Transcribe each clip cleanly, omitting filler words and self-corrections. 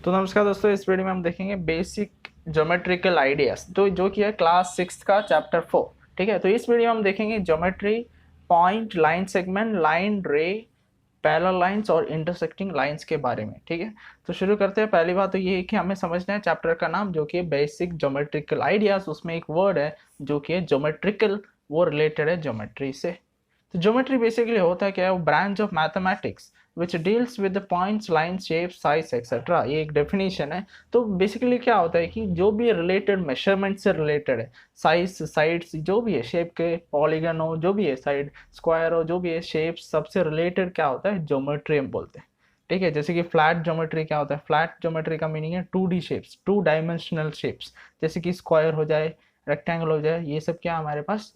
तो नमस्कार दोस्तों, इस वीडियो में हम देखेंगे बेसिक ज्योमेट्रिकल आइडियाज तो जो कि है क्लास 6 का चैप्टर 4। ठीक है, तो इस वीडियो में हम देखेंगे geometry, point, line segment, line रे, पैरेलल लाइंस और इंटरसेक्टिंग लाइंस के बारे में। ठीक है, तो शुरू करते हैं। पहली बात तो ये है कि हमें समझना है चैप्टर का नाम जो कि बेसिक ज्योमेट्रिकल आइडियाज, उसमें एक वर्ड है जो कि है ज्योमेट्रिकल, वो रिलेटेड है ज्योमेट्री से। तो ज्योमेट्री बेसिकली होता है क्या है, वो branch of mathematics which deals with the points, line, shape, size etcetera, ये एक डेफिनेशन है। तो बेसिकली क्या होता है कि जो भी रिलेटेड मेजरमेंट से रिलेटेड है, साइज, साइड्स, जो भी है, शेप के पॉलीगन हो, जो भी है, साइड स्क्वायर हो, जो भी है, शेप, सबसे रिलेटेड क्या होता है, ज्योमेट्री हम बोलते हैं। ठीक है, जैसे कि फ्लैट ज्योमेट्री क्या होता है, फ्लैट ज्योमेट्री का मीनिंग है 2D शेप्स, 2 डायमेंशनल शेप्स, जैसे कि स्क्वायर हो जाए, रेक्टेंगल हो जाए, ये सब क्या हमारे पास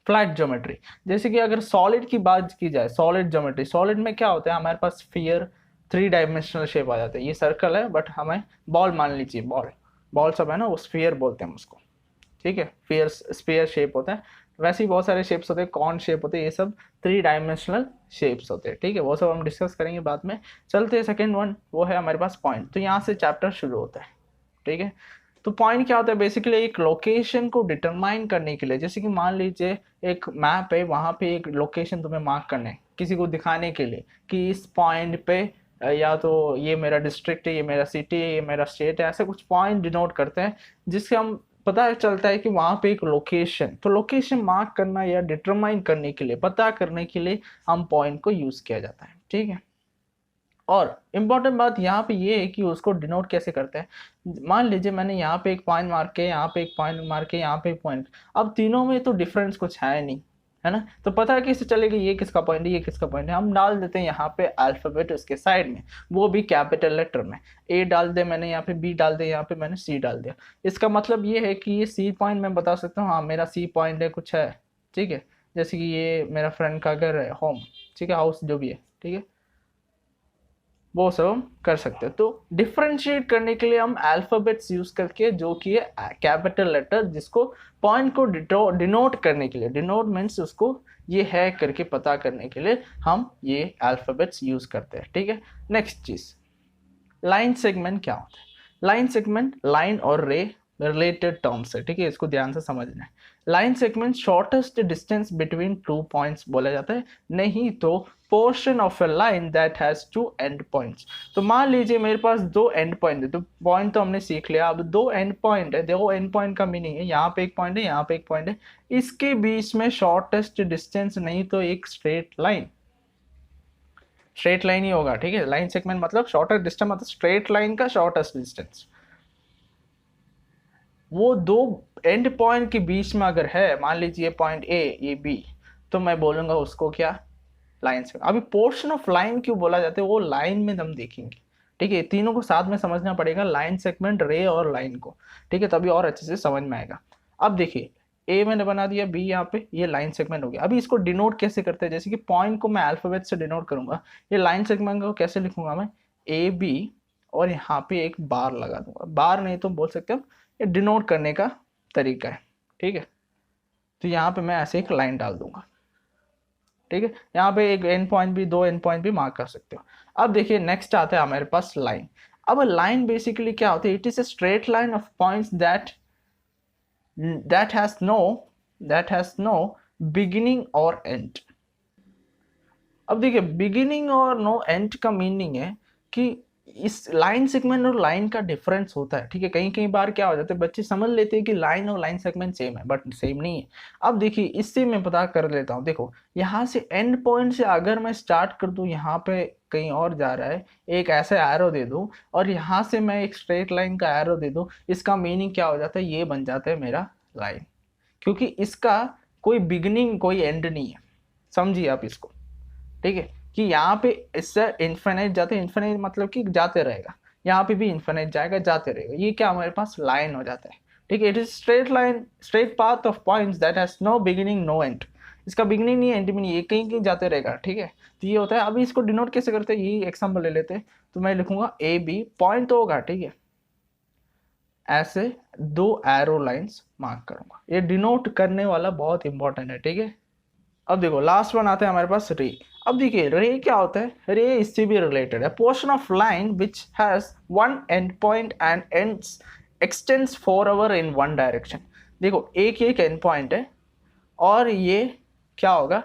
फ्लैट ज्योमेट्री। जैसे कि अगर सॉलिड की बात की जाए, सॉलिड ज्योमेट्री, सॉलिड में क्या होता है, हमारे पास स्फीयर, 3 डायमेंशनल शेप आ जाता है। ये सर्कल है बट हमें बॉल मान लीजिए, बॉल बॉल सब है ना, वो स्फीयर बोलते हैं हम उसको। ठीक है, स्फीयर स्फीयर शेप होता है। वैसे ही बहुत सारे शेप्स होते हैं, कॉन शेप होते हैं, ये सब 3 डायमेंशनल शेप्स होते हैं। ठीक है, वो सब हम डिस्कस करेंगे बाद में। चलते हैं सेकेंड वन, वो है हमारे पास पॉइंट। तो यहाँ से चैप्टर शुरू होता है। ठीक है, तो पॉइंट क्या होता है, बेसिकली एक लोकेशन को डिटरमाइन करने के लिए। जैसे कि मान लीजिए एक मैप है, वहाँ पे एक लोकेशन तुम्हें मार्क करना है किसी को दिखाने के लिए कि इस पॉइंट पे या तो ये मेरा डिस्ट्रिक्ट है, ये मेरा सिटी है, ये मेरा स्टेट है, ऐसे कुछ पॉइंट डिनोट करते हैं जिससे हम पता चलता है कि वहाँ पे एक लोकेशन। तो लोकेशन मार्क करना या डिटरमाइन करने के लिए, पता करने के लिए हम पॉइंट को यूज किया जाता है। ठीक है, और इम्पॉर्टेंट बात यहाँ पे ये है कि उसको डिनोट कैसे करते हैं। मान लीजिए मैंने यहाँ पे एक पॉइंट मार्क किया, यहाँ पे एक पॉइंट मार्क किया, यहाँ पे एक पॉइंट, अब तीनों में तो डिफरेंस कुछ है नहीं, है ना। तो पता है कैसे चलेगा ये किसका पॉइंट है, ये किसका पॉइंट है। हम डाल देते हैं यहाँ पे अल्फाबेट उसके साइड में, वो भी कैपिटल लेटर में। ए डाल दे मैंने यहाँ पे, बी डाल दे यहाँ पे मैंने, सी डाल दिया। इसका मतलब ये है कि ये सी पॉइंट मैं बता सकता हूँ, हाँ मेरा सी पॉइंट है, कुछ है। ठीक है, जैसे कि ये मेरा फ्रेंड का घर है, होम, ठीक है, हाउस जो भी है। ठीक है, वो सब हम कर सकते हैं। तो डिफ्रेंशिएट करने के लिए हम अल्फाबेट्स यूज करके, जो कि है कैपिटल लेटर, जिसको पॉइंट को डिनोट करने के लिए, डिनोट मीन्स उसको ये है करके पता करने के लिए हम ये अल्फाबेट्स यूज करते हैं। ठीक है, नेक्स्ट चीज, लाइन सेगमेंट क्या होता है। लाइन सेगमेंट लाइन और रे रिलेटेड टर्म्स है। ठीक है, इसको ध्यान से समझना है। Line segment shortest distance between 2 points बोला जाता है, नहीं तो portion of a line that has 2 and points. तो मान लीजिए मेरे पास 2 एंड पॉइंट है, तो पॉइंट तो हमने सीख लिया, अब 2 एंड पॉइंट है। देखो एंड पॉइंट का मीनिंग है यहाँ पे एक पॉइंट है, यहाँ पे एक पॉइंट है, इसके बीच में शॉर्टेस्ट डिस्टेंस नहीं तो एक स्ट्रेट लाइन, स्ट्रेट लाइन ही होगा। ठीक है, लाइन सेगमेंट मतलब शॉर्टेस्ट डिस्टेंस, मतलब स्ट्रेट लाइन का शॉर्टेस्ट डिस्टेंस। वो दो एंड पॉइंट के बीच में अगर है, मान लीजिए पॉइंट ए, ये बी, तो मैं बोलूंगा उसको क्या, लाइन सेगमेंट। अभी पोर्शन ऑफ लाइन क्यों बोला जाता है, वो लाइन में हम देखेंगे। ठीक है, तीनों को साथ में समझना पड़ेगा, लाइन सेगमेंट, रे और लाइन को। ठीक है, तभी और अच्छे से समझ में आएगा। अब देखिए, ए मैंने बना दिया, बी यहाँ पे, ये लाइन सेगमेंट हो गया। अभी इसको डिनोट कैसे करते हैं, जैसे कि पॉइंट को मैं अल्फाबेट से डिनोट करूंगा, ये लाइन सेगमेंट को कैसे लिखूंगा मैं, ए बी, और यहाँ पे एक बार लगा दूंगा। बार नहीं तो बोल सकते हो, ये डिनोट करने का तरीका है। ठीक है, तो यहाँ पे मैं ऐसे एक लाइन डाल दूंगा। ठीक है, यहाँ पे एक एंड पॉइंट भी, 2 एंड पॉइंट भी मार्क कर सकते हो। अब देखिए नेक्स्ट आता है हमारे पास लाइन। अब लाइन बेसिकली क्या होती है, it is a straight line of points that has no beginning और एंड। अब देखिए, बिगिनिंग और नो एंड का मीनिंग है कि इस लाइन सेगमेंट और लाइन का डिफरेंस होता है। ठीक है, कहीं कहीं बार क्या हो जाता है, बच्चे समझ लेते हैं कि लाइन और लाइन सेगमेंट सेम है, बट सेम नहीं है। अब देखिए, इससे मैं पता कर लेता हूँ। देखो, यहाँ से एंड पॉइंट से अगर मैं स्टार्ट कर दूँ, यहाँ पे कहीं और जा रहा है, एक ऐसे एरो दे दूँ, और यहाँ से मैं एक स्ट्रेट लाइन का एरो दे दूँ, इसका मीनिंग क्या हो जाता है, ये बन जाता है मेरा लाइन, क्योंकि इसका कोई बिगिनिंग कोई एंड नहीं है। समझिए आप इसको। ठीक है, कि यहाँ पे इससे इन्फिनिट जाते, इन्फिनिट मतलब कि जाते रहेगा, यहाँ पे भी इन्फिनिट जाएगा, जाते रहेगा, ये क्या हमारे पास लाइन हो जाता है। ठीक है, it is straight line, straight path of points that has no beginning no end. इसका बिगिनिंग नहीं है, एंड भी नहीं है, ये कहीं कहीं जाते रहेगा। ठीक है, तो ये होता है। अभी इसको डिनोट कैसे करते हैं, ये एग्जाम्पल ले लेते हैं। तो मैं लिखूंगा ए बी, पॉइंट तो होगा, ठीक है, ऐसे 2 एरो लाइंस मार्क करूंगा। ये डिनोट करने वाला बहुत इंपॉर्टेंट है। ठीक है, अब देखो लास्ट वन आता है हमारे पास रे। अब देखिए रे क्या होता है, रे इससे भी रिलेटेड है, portion of line which has one and point and ends x tends forever in one direction. देखो एक एंड पॉइंट है और ये क्या होगा,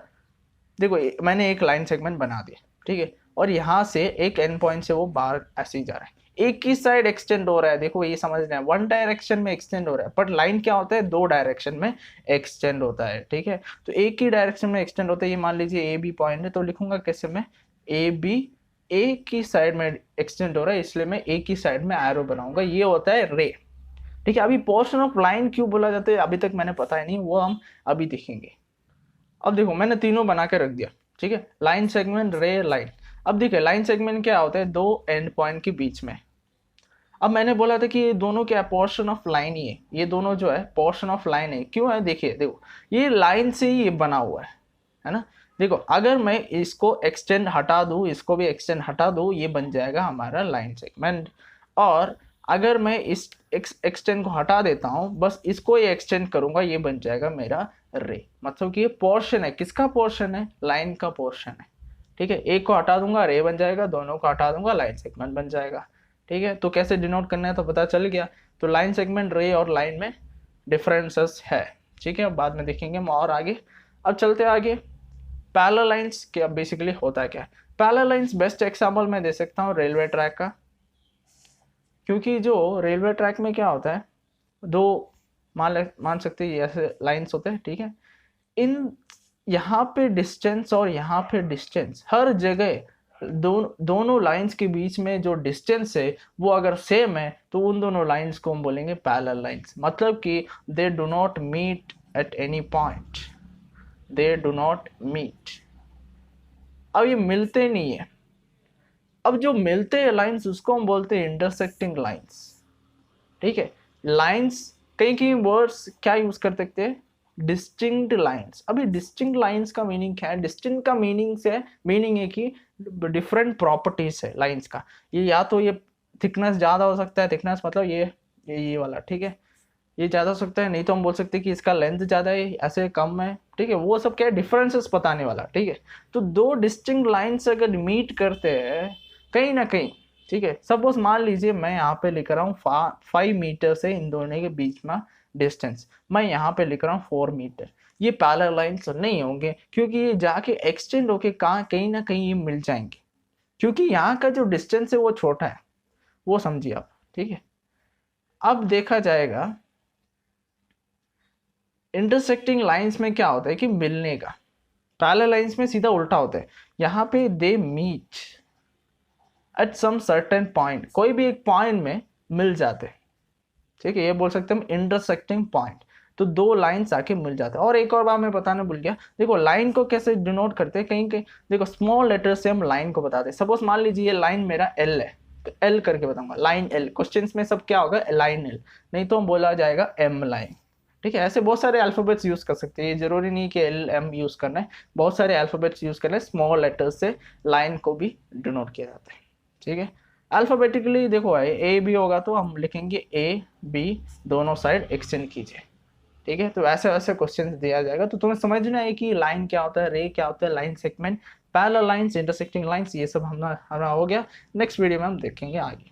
देखो मैंने एक लाइन सेगमेंट बना दिया, ठीक है, और यहाँ से एक एंड पॉइंट से वो बाहर ऐसे ही जा रहा है, एक ही साइड एक्सटेंड हो रहा है। देखो ये समझना है, वन डायरेक्शन में एक्सटेंड हो रहा है, बट लाइन क्या होता है, दो डायरेक्शन में एक्सटेंड होता है, ठीक है। तो एक ही डायरेक्शन में एक्सटेंड होता है, ये मान लीजिए ए बी पॉइंट है, तो लिखूंगा कैसे मैं, ए बी एक ही साइड में एक्सटेंड हो रहा है, इसलिए मैं एक ही साइड में एरो बनाऊंगा, ये होता है रे, ठीक है। अभी पोर्शन ऑफ लाइन क्यों बोला जाता है अभी तक मैंने पता ही नहीं, वो हम अभी देखेंगे। अब देखो मैंने तीनों बना के रख दिया, ठीक है, लाइन सेगमेंट रे लाइन। अब देखिए लाइन सेगमेंट क्या होता है, दो एंड पॉइंट के बीच में। अब मैंने बोला था कि ये दोनों क्या पोर्शन ऑफ लाइन ही है, ये दोनों जो है पोर्शन ऑफ लाइन है। क्यों है, देखिए देखो ये लाइन से ही ये बना हुआ है ना। देखो अगर मैं इसको एक्सटेंड हटा दूं, इसको भी एक्सटेंड हटा दूं, ये बन जाएगा हमारा लाइन सेगमेंट। और अगर मैं इस एक्सटेंड को हटा देता हूं, बस इसको ये एक्सटेंड करूंगा, ये बन जाएगा मेरा रे। मतलब कि ये पोर्शन है, किसका पोर्शन है, लाइन का पोर्शन है, ठीक है। एक को हटा दूंगा रे बन जाएगा, दोनों को हटा दूंगा लाइन सेगमेंट बन जाएगा, ठीक है। तो कैसे डिनोट करना है तो पता चल गया। तो लाइन सेगमेंट रे और लाइन में डिफरेंसेस है, ठीक है, बाद में देखेंगे हम और आगे। अब चलते आगे, पैरेलल लाइंस क्या बेसिकली होता है, क्या है पैरेलल लाइंस। बेस्ट एग्जांपल मैं दे सकता हूँ रेलवे ट्रैक का, क्योंकि जो रेलवे ट्रैक में क्या होता है, दो मान सकते हैं ऐसे लाइंस होते हैं, ठीक है। इन यहाँ पे डिस्टेंस और यहाँ पे डिस्टेंस, हर जगह दोनों लाइंस के बीच में जो डिस्टेंस है वो अगर सेम है तो उन दोनों लाइंस को हम बोलेंगे पैरेलल लाइंस। मतलब कि they do not meet at any point, they do not meet. अब ये मिलते नहीं है, अब जो मिलते हैं लाइंस उसको हम बोलते हैं इंटरसेक्टिंग लाइंस, ठीक है। लाइंस कई वर्ड्स क्या यूज कर सकते हैं, डिस्टिंक्ट लाइंस। अभी डिस्टिंक्ट लाइंस का मीनिंग क्या है, डिस्टिंक्ट का मीनिंग है कि डिफरेंट प्रॉपर्टीज है लाइंस का। ये या तो ये थिकनेस ज़्यादा हो सकता है, थिकनेस मतलब ये वाला, ठीक है, ये ज़्यादा हो सकता है, नहीं तो हम बोल सकते हैं कि इसका लेंथ ज़्यादा है, ऐसे कम है, ठीक है। वो सब क्या है, डिफरेंसेस बताने वाला, ठीक है। तो दो डिस्टिंक्ट लाइंस अगर मीट करते हैं कहीं ना कहीं, ठीक है, सपोज मान लीजिए मैं यहाँ पे लिख रहा हूँ 5 मीटर से इन दोनों के बीच में डिस्टेंस, मैं यहाँ पे लिख रहा हूँ 4 मीटर, ये पैरेलल लाइंस नहीं होंगे, क्योंकि ये जाके एक्सटेंड होके कहीं ना कहीं ये मिल जाएंगे, क्योंकि यहाँ का जो डिस्टेंस है वो छोटा है, वो समझिए आप, ठीक है। अब देखा जाएगा इंटरसेक्टिंग लाइंस में क्या होता है कि मिलने का, पैरेलल लाइंस में सीधा उल्टा होता है, यहाँ पे they meet at some certain point, कोई भी एक पॉइंट में मिल जाते, ठीक है, ये बोल सकते हैं हम इंटरसेक्टिंग पॉइंट। तो दो लाइंस आके मिल जाते हैं। और एक और बात मैं बताना भूल गया, देखो लाइन को कैसे डिनोट करते हैं, कहीं देखो स्मॉल लेटर से हम लाइन को बताते हैं। सपोज मान लीजिए ये लाइन मेरा एल है, तो एल करके बताऊंगा, लाइन एल। क्वेश्चंस में सब क्या होगा, लाइन एल, नहीं तो हम बोला जाएगा एम लाइन, ठीक है। ऐसे बहुत सारे अल्फाबेट्स यूज कर सकते हैं, ये जरूरी नहीं कि एल एम यूज करना है, बहुत सारे अल्फाबेट्स यूज करना है, स्मॉल लेटर्स से लाइन को भी डिनोट किया जाता है, ठीक है। अल्फाबेटिकली देखो ए बी होगा तो हम लिखेंगे ए बी, दोनों साइड एक्सटेंड कीजिए, ठीक है। तो ऐसे वैसे क्वेश्चन दिया जाएगा, तो तुम्हें समझना है कि लाइन क्या होता है, रे क्या होता है, line segment, parallel lines, intersecting lines, ये सब हमारा हो गया। नेक्स्ट वीडियो में हम देखेंगे आगे।